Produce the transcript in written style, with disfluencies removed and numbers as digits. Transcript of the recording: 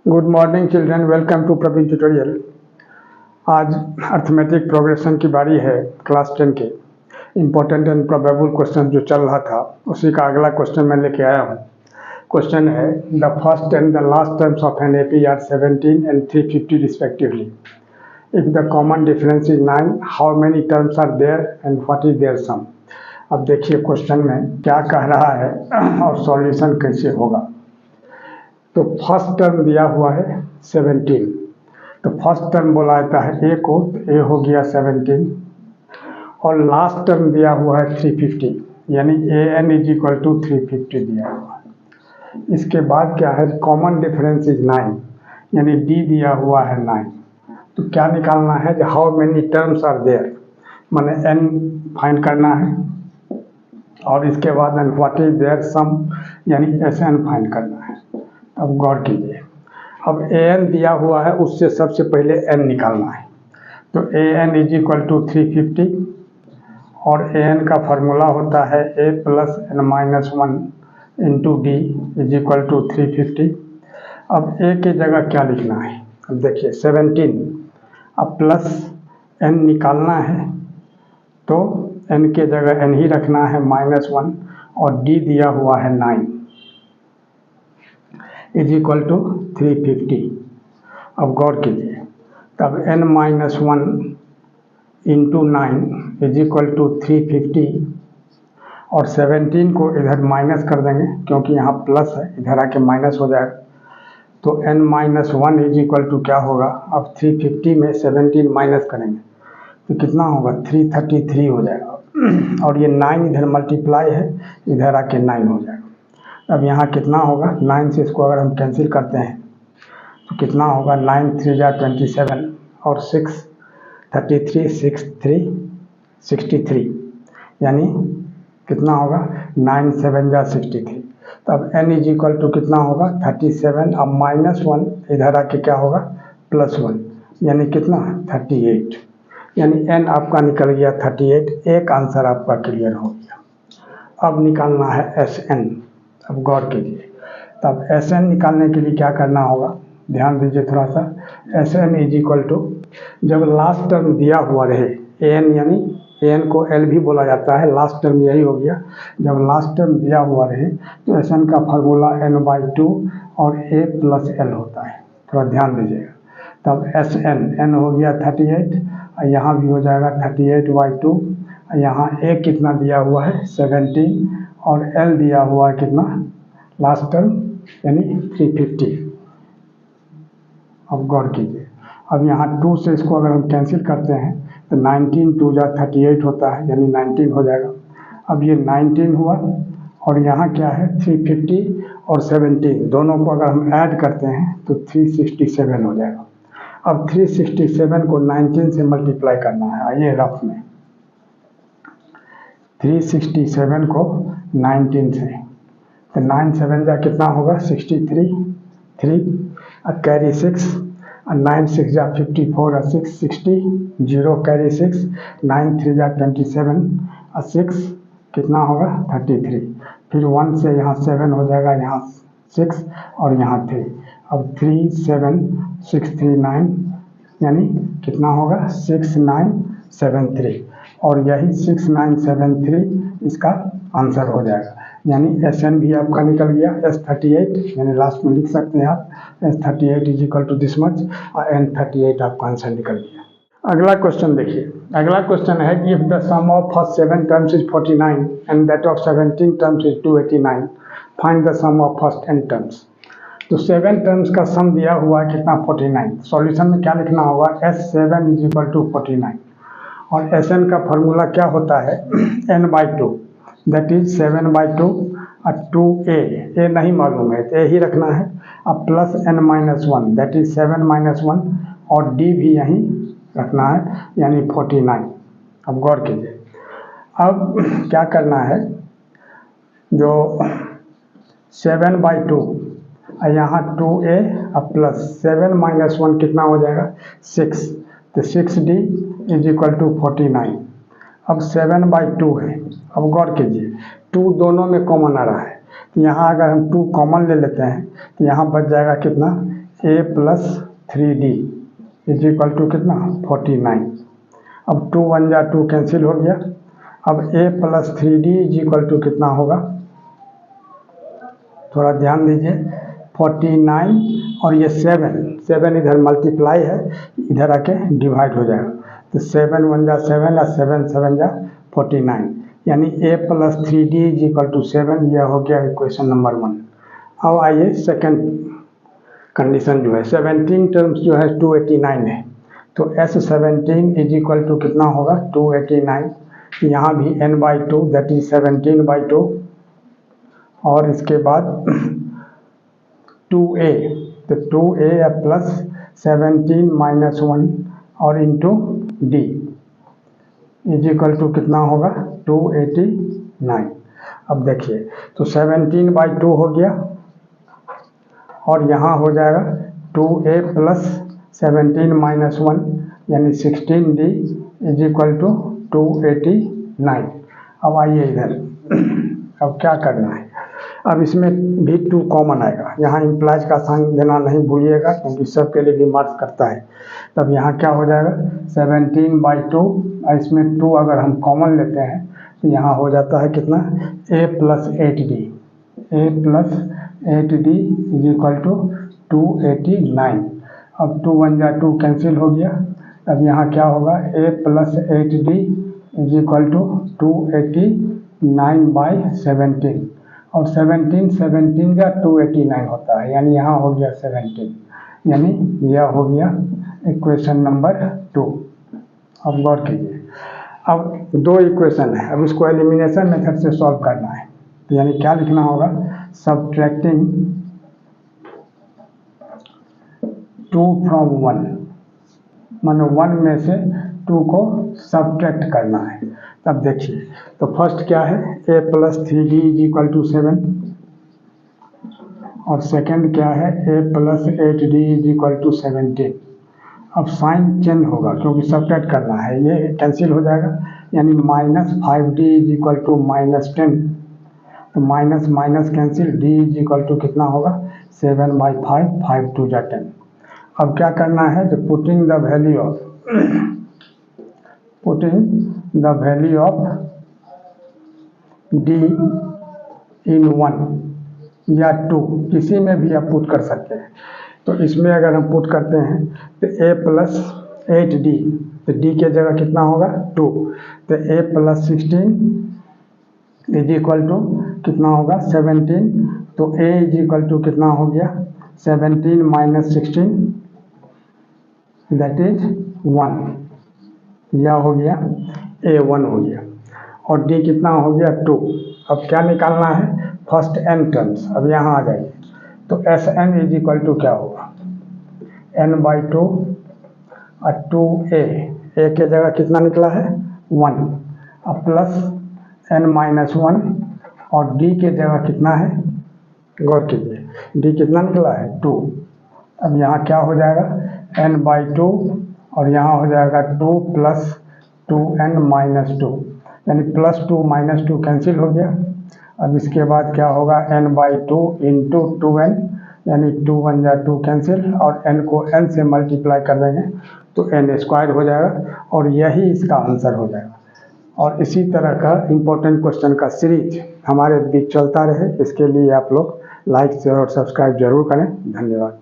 Good morning children, welcome to Praveen tutorial. आज arithmetic progression की बारी है। क्लास 10 के इम्पोर्टेंट एंड प्रोबेबल क्वेश्चन जो चल रहा था उसी का अगला क्वेश्चन मैं लेके आया हूँ। क्वेश्चन है the first and the last terms of an AP are 17 and 350 respectively. If the common difference is 9, how many terms are there and what is their sum. अब देखिए क्वेश्चन में क्या कह रहा है और सॉल्यूशन कैसे होगा। तो फर्स्ट टर्म दिया हुआ है 17, तो फर्स्ट टर्म बोला जाता है ए को, तो ए हो गया 17 और लास्ट टर्म दिया हुआ है 350, यानी ए एन इज इक्वल टू 350 दिया हुआ है। इसके बाद क्या है, कॉमन डिफरेंस इज 9, यानी डी दिया हुआ है 9। तो क्या निकालना है, how many terms are there, माने एन फाइंड करना है और इसके बाद and what is their sum, यानी एस एन फाइंड करना है। अब गौर कीजिए, अब ए एन दिया हुआ है उससे सबसे पहले एन निकालना है। तो A N is equal to 350 और ए एन का फार्मूला होता है A plus N minus 1 into D is equal to 350। अब ए की जगह क्या लिखना है, अब देखिए 17, अब प्लस एन निकालना है तो एन के जगह एन ही रखना है -1 और डी दिया हुआ है 9 इज इक्वल टू 350। अब गौर कीजिए, तब n minus 1 into 9 is equal to 350 और 17 को इधर माइनस कर देंगे क्योंकि यहाँ प्लस है, इधर आके माइनस हो जाएगा। तो n minus 1 is equal to क्या होगा, अब 350 में 17 माइनस करेंगे तो कितना होगा, 333 हो जाएगा और ये 9 इधर मल्टीप्लाई है, इधर आके 9 हो जाएगा। अब यहाँ कितना होगा, 9 से इसको अगर हम कैंसिल करते हैं तो कितना होगा, 9 3 जा 27 और 6 33 6 3 63, यानी कितना होगा 9 7 जा 63। तब n इज इक्वल टू कितना होगा 37, अब -1 इधर आके क्या होगा +1, यानी कितना 38, यानी n आपका निकल गया 38। एक आंसर आपका क्लियर हो गया। अब निकालना है एस एन। अब गौर कीजिए, तब एस एन निकालने के लिए क्या करना होगा, ध्यान दीजिए थोड़ा सा। S N is equal to, जब लास्ट टर्म दिया हुआ रहे ए एन, यानी ए एन को एल भी बोला जाता है, लास्ट टर्म यही हो गया। जब लास्ट टर्म दिया हुआ रहे तो एस एन का फार्मूला n/2 और a प्लस एल होता है, थोड़ा ध्यान दीजिएगा। तब एस एन हो गया 38 और यहाँ भी हो जाएगा 38/2, यहाँ a कितना दिया हुआ है 17 और L दिया हुआ है कितना लास्ट टर्म, यानी 350। अब गौर कीजिए, अब यहाँ 2 से इसको अगर हम कैंसिल करते हैं तो 19 2 जा 38 होता है, यानी 19 हो जाएगा। अब ये 19 हुआ और यहाँ क्या है 350 और 17, दोनों को अगर हम ऐड करते हैं तो 367 हो जाएगा। अब 367 को 19 से मल्टीप्लाई करना है, आइए रफ में 367 को 19 से, तो 9 7 जा कितना होगा 63 3 और कैरी 6 और 9 6 जा 54 और 6 60 0 कैरी 6 9 3 जा 27 और 6 कितना होगा 33। फिर 1 से यहाँ 7 हो जाएगा, यहाँ 6 और यहाँ 3। अब 3 7 6 3 9, यानी कितना होगा 6973 और यही 6973 इसका आंसर हो जाएगा। यानी एस एन भी आपका निकल गया S38, यानी लास्ट में लिख सकते हैं आप S38 is equal to this much और N38 आपका आंसर निकल गया। अगला क्वेश्चन देखिए, अगला क्वेश्चन है कि if the sum of first 7 terms is 49 and that of 17 terms is 289, find the sum of first n terms. तो 7 टर्म्स का सम दिया हुआ है कितना 49। सॉल्यूशन में क्या लिखना होगा, S7 इज इक्वल टू 49 और एस एन का फॉर्मूला क्या होता है n/2, दैट इज 7/2 और 2a, ए नहीं मालूम है तो ए ही रखना है। अब प्लस n-1 दैट इज 7 - 1 और d भी यहीं रखना है, यानी 49। अब गौर कीजिए, अब क्या करना है, जो 7/2 और यहाँ 2a और प्लस 7 - 1 कितना हो जाएगा 6, तो 6d इज इक्वल टू 49। अब 7/2 है। अब गौर कीजिए 2 दोनों में कॉमन आ रहा है, तो यहाँ अगर हम 2 कॉमन ले लेते हैं तो यहाँ बच जाएगा कितना A plus 3d is equal to कितना 49। अब 2 1 जा 2 कैंसिल हो गया। अब a plus 3d is equal to कितना होगा, थोड़ा ध्यान दीजिए, 49 और ये 7 इधर मल्टीप्लाई है, इधर आके डिवाइड हो जाएगा, तो 7 1 जा 7 या 7 7 जा 49, यानी a plus 3d is equal to 7। यह हो गया इक्वेशन नंबर 1। अब आइए सेकंड कंडीशन जो है, 17 टर्म्स जो है 289 है, तो S17 इज इक्वल टू कितना होगा 289। यहाँ भी n/2 दैट इज 17/2, और इसके बाद 2a, तो 2a प्लस 17 माइनस 1 और into d is equal to कितना होगा 289। अब देखिए, तो 17/2 हो गया, और यहाँ हो जाएगा 2a प्लस 17 माइनस 1 यानी 16d इज इक्वल टू 289। अब आइए इधर, अब क्या करना है, अब इसमें भी 2 कॉमन आएगा, यहाँ इम्प्लाइज का साइन देना नहीं भूलिएगा क्योंकि सब के लिए भी मार्क्स करता है। तब यहाँ क्या हो जाएगा 17/2, इसमें 2 अगर हम कॉमन लेते हैं तो यहाँ हो जाता है कितना a plus 8d, a plus 8d is equal to 289। अब 2 1 जा 2 कैंसिल हो गया। अब यहाँ क्या होगा a plus 8d is equal to 289/17, और 17 का 289 होता है, यानी यहाँ हो गया 17, यानी यह हो गया इक्वेशन नंबर 2। अब गौर कीजिए, अब 2 इक्वेशन है, अब इसको एलिमिनेशन मेथड से सॉल्व करना है, तो यानी क्या लिखना होगा, सब्ट्रैक्टिंग 2 फ्रॉम 1, मानो 1 में से 2 को सब्ट्रैक्ट करना है। तब देखिए, तो फर्स्ट क्या है a plus 3d is equal to 7, और सेकंड क्या है a plus 8d is equal to 17। अब साइन चेंज होगा क्योंकि सब्ट्रैक्ट करना है, ये कैंसिल हो जाएगा, यानी minus 5d is equal to -10, तो minus minus cancel, d is equal to कितना होगा 7/5, 5 2 जा 10। अब क्या करना है, जो putting the value of d इन 1 या 2, किसी में भी आप पुट कर सकते हैं। तो इसमें अगर हम पुट करते हैं तो a प्लस 8d, तो d के जगह कितना होगा 2, तो a plus 16 is equal to कितना होगा 17, तो a इज इक्वल टू कितना हो गया 17 माइनस 16 दैट इज 1, यह हो गया a1 हो गया, और d कितना हो गया 2। अब क्या निकालना है, फर्स्ट n टर्म्स। अब यहाँ आ जाइए, तो Sn इज इक्वल टू क्या होगा n/2 और 2a, a के जगह कितना निकला है 1, अब प्लस n-1, और d के जगह कितना है, गौर कीजिए, d कितना निकला है 2। अब यहाँ क्या हो जाएगा n/2, और यहाँ हो जाएगा 2 प्लस 2n-2, यानी +2 -2 कैंसिल हो गया। अब इसके बाद क्या होगा n/2 इंटू 2n, यानी 2 1 जा 2 कैंसिल, और n को n से मल्टीप्लाई कर देंगे तो n² हो जाएगा, और यही इसका आंसर हो जाएगा। और इसी तरह का इम्पोर्टेंट क्वेश्चन का सीरीज हमारे बीच चलता रहे, इसके लिए आप लोग लाइक शेयर और सब्सक्राइब जरूर करें। धन्यवाद।